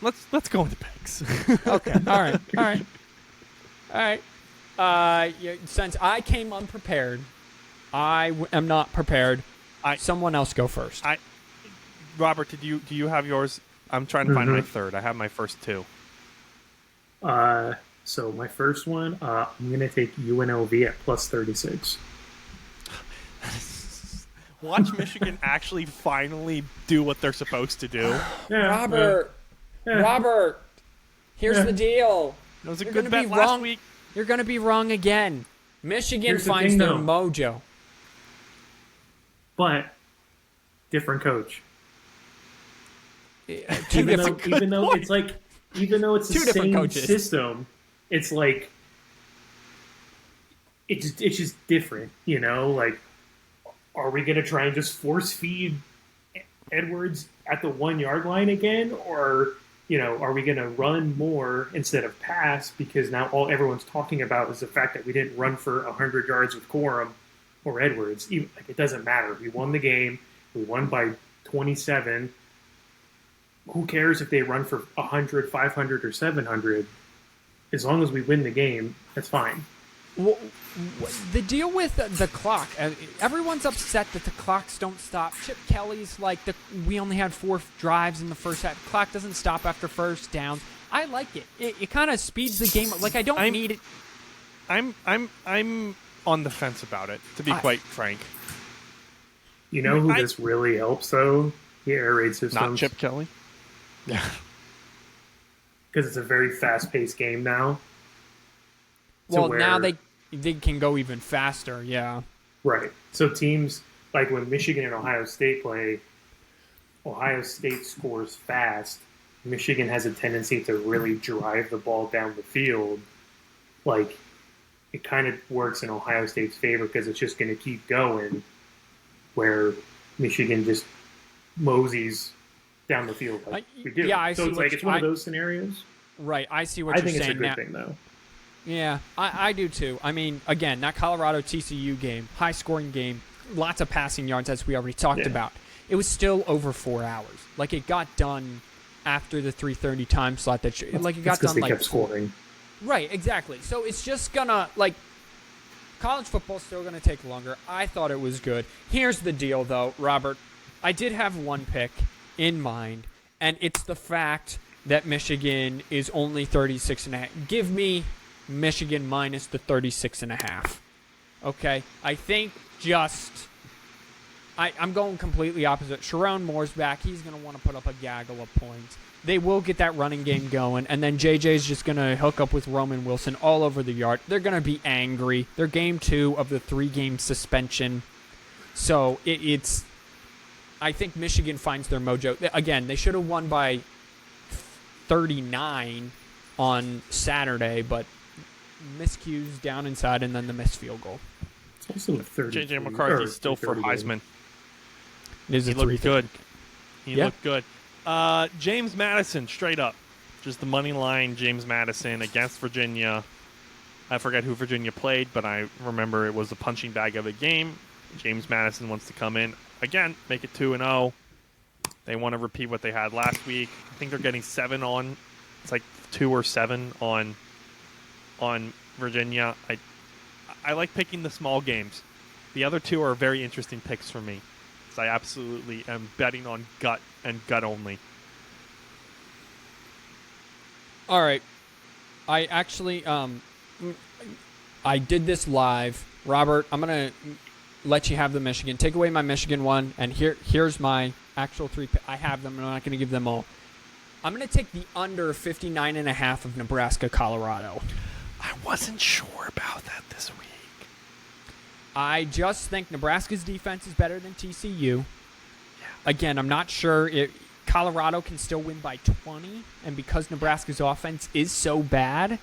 let's go into picks. Okay. All right. Since I came unprepared, am not prepared. Someone else go first. Robert, do you have yours? I'm trying to find my third. I have my first two. So my first one, I'm gonna take UNLV at plus 36. Watch Michigan actually finally do what they're supposed to do. Robert, here's the deal. It was a good bet last week. You're going to be wrong again. Michigan Here's the finds thing, their though. mojo. But different coach. Even Even though it's the Two different same coaches. system, it's like it's just different, you know. Like, are we gonna try and just force feed Edwards at the 1 yard line again, or are we gonna run more instead of pass? Because now all everyone's talking about is the fact that we didn't run for 100 yards with Corum or Edwards. It doesn't matter. We won the game. We won by 27. Who cares if they run for 100, 500, or 700? As long as we win the game, that's fine. Well, the deal with the clock, everyone's upset that the clocks don't stop. Chip Kelly's like, we only had 4 drives in the first half. The clock doesn't stop after first downs. I like it. It kind of speeds the game up. Like, I don't need it. I'm on the fence about it, to be quite frank. You know who this really helps, though? The air raid systems. Not Chip Kelly? Yeah. Because it's a very fast-paced game now. Well, now they can go even faster, yeah. Right. So teams, like when Michigan and Ohio State play, Ohio State scores fast. Michigan has a tendency to really drive the ball down the field. Like, it kind of works in Ohio State's favor because it's just going to keep going, where Michigan just moseys down the field like we do. Yeah, so it's one of those scenarios. Right, I see what you're saying. I think it's a now. good thing, though. Yeah, I do too. I mean, again, that Colorado TCU game, high-scoring game, lots of passing yards, as we already talked about. It was still over 4 hours. Like, it got done after the 3:30 time slot. It got done they kept scoring. Right, exactly. So it's just gonna, college football's still gonna take longer. I thought it was good. Here's the deal, though, Robert. I did have one pick in mind, and it's the fact that Michigan is only 36.5. Give me Michigan minus the 36.5. Okay? I think I'm going completely opposite. Sharon Moore's back. He's going to want to put up a gaggle of points. They will get that running game going, and then JJ's just going to hook up with Roman Wilson all over the yard. They're going to be angry. They're game 2 of the 3-game suspension. So it's I think Michigan finds their mojo. Again, they should have won by 39 on Saturday, but miscues down inside and then the missed field goal. It's also a 30. JJ McCarthy's still for Heisman. He looked good. He looked good. James Madison, straight up. Just the money line, James Madison against Virginia. I forget who Virginia played, but I remember it was a punching bag of a game. James Madison wants to come in. Again, make it 2-0. They want to repeat what they had last week. I think they're getting 7 on. It's like 2 or 7 on Virginia. I like picking the small games. The other 2 are very interesting picks for me. So I absolutely am betting on gut and gut only. All right. I actually I did this live. Robert, I'm going to let you have the Michigan. Take away my Michigan one, and here's my actual 3 I have them, and I'm not going to give them all. I'm going to take the under 59.5 of Nebraska, Colorado. I wasn't sure about that this week. I just think Nebraska's defense is better than TCU. Yeah. Again, I'm not sure if Colorado can still win by 20, and because Nebraska's offense is so bad,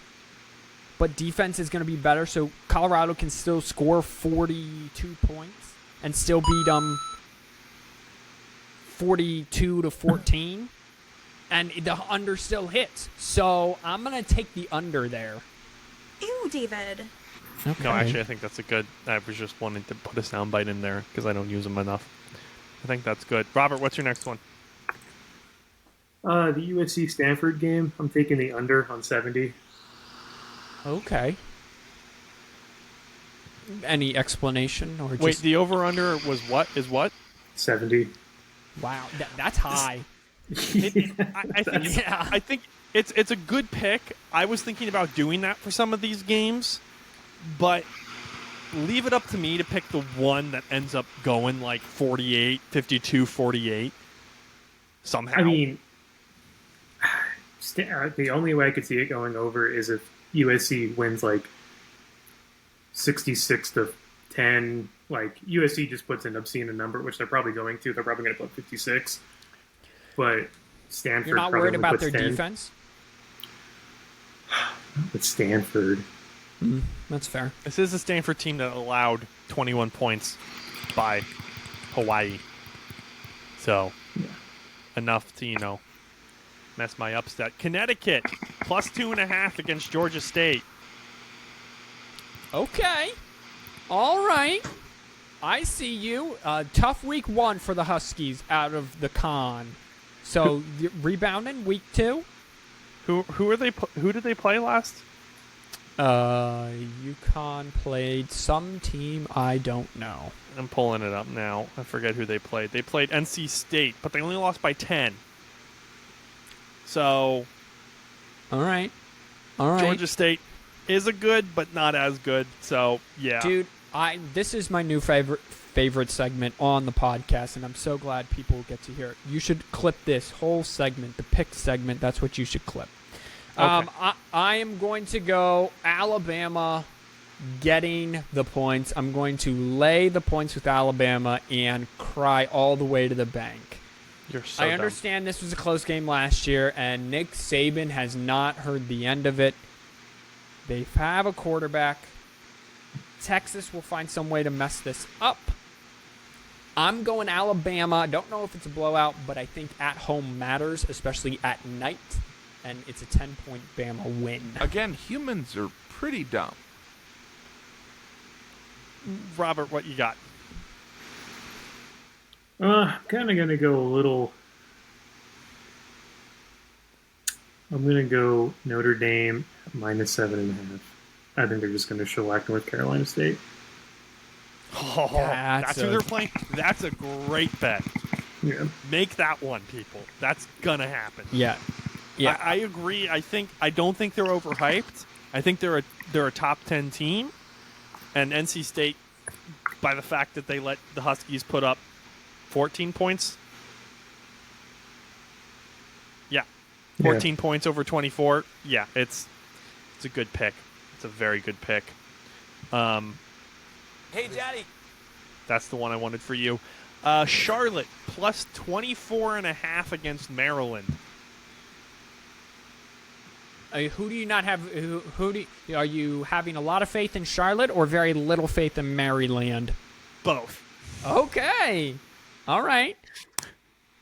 but defense is going to be better, so Colorado can still score 42 points and still beat them 42-14, and the under still hits. So I'm going to take the under there. Ew, David. Okay. No, actually, I think that's a good... I was just wanting to put a soundbite in there because I don't use them enough. I think that's good. Robert, what's your next one? The USC Stanford game. I'm taking the under on 70. Okay. Any explanation or Wait, just the over/under was what? Is what? 70. wow? That's high. I think it's, Yeah. I think it's a good pick. I was thinking about doing that for some of these games, but leave it up to me to pick the one that ends up going like 48, 52, 48 somehow. I mean, the only way I could see it going over is if USC wins like 66 to 10. Like USC just puts an obscene number, which they're probably going to. They're probably going to put 56. But Stanford. You're not probably worried only about puts their 10. defense? But Stanford. That's fair. This is a Stanford team that allowed 21 points by Hawaii. So, enough to, mess my upset. Connecticut, plus 2.5 against Georgia State. Okay. All right. I see you. Tough week 1 for the Huskies out of the con. So, rebounding week 2? Who are they? Who did they play last? UConn played some team I don't know. I'm pulling it up now. I forget who they played. They played NC State, but they only lost by 10. So, All right. Georgia State is a good, but not as good. So, yeah. Dude, this is my new favorite segment on the podcast, and I'm so glad people get to hear it. You should clip this whole segment, the pick segment. That's what you should clip. Okay. I am going to go Alabama getting the points. I'm going to lay the points with Alabama and cry all the way to the bank. You're so I dumb. understand this was a close game last year, and Nick Saban has not heard the end of it. They have a quarterback. Texas will find some way to mess this up. I'm going Alabama. I don't know if it's a blowout, but I think at home matters, especially at night. And it's a 10-point Bama win. Again, humans are pretty dumb. Robert, what you got? I'm kind of going to go a little. I'm going to go Notre Dame minus 7.5. I think they're just going to shellac North Carolina State. Oh, that's who they're playing? That's a great bet. Yeah. Make that one, people. That's going to happen. Yeah. I agree. I don't think they're overhyped. I think they're a top 10 team. And NC State, by the fact that they let the Huskies put up 14 points. Yeah. 14 points over 24. Yeah, it's a good pick. It's a very good pick. Hey, Daddy. That's the one I wanted for you. Charlotte, plus 24.5 against Maryland. Who do you not have? Are you having a lot of faith in Charlotte or very little faith in Maryland? Both. Okay. All right.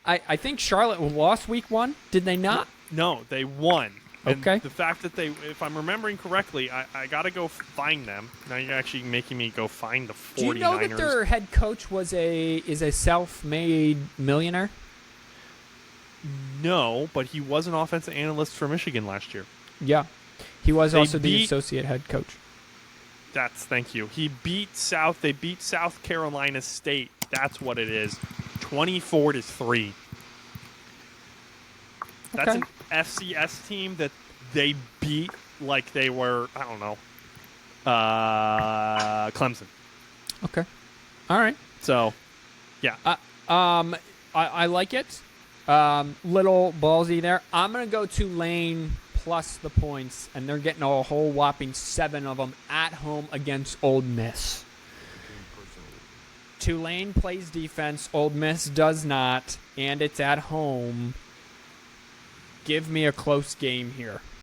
I think Charlotte lost week 1. Did they not? No, they won. And Okay. the fact that if I'm remembering correctly, I got to go find them. Now you're actually making me go find the 49ers. Do you know that their head coach is a self-made millionaire? No, but he was an offensive analyst for Michigan last year. Yeah. He was They also the beat- associate head coach. Thank you. They beat South Carolina State. That's what it is. 24-3. That's Okay. an FCS team that they beat like they were, I don't know, Clemson. Okay. All right. So, yeah. I like it. Little ballsy there. I'm going to go Tulane plus the points, and they're getting a whole whopping 7 of them at home against Ole Miss. Tulane plays defense. Ole Miss does not, and it's at home. Give me a close game here.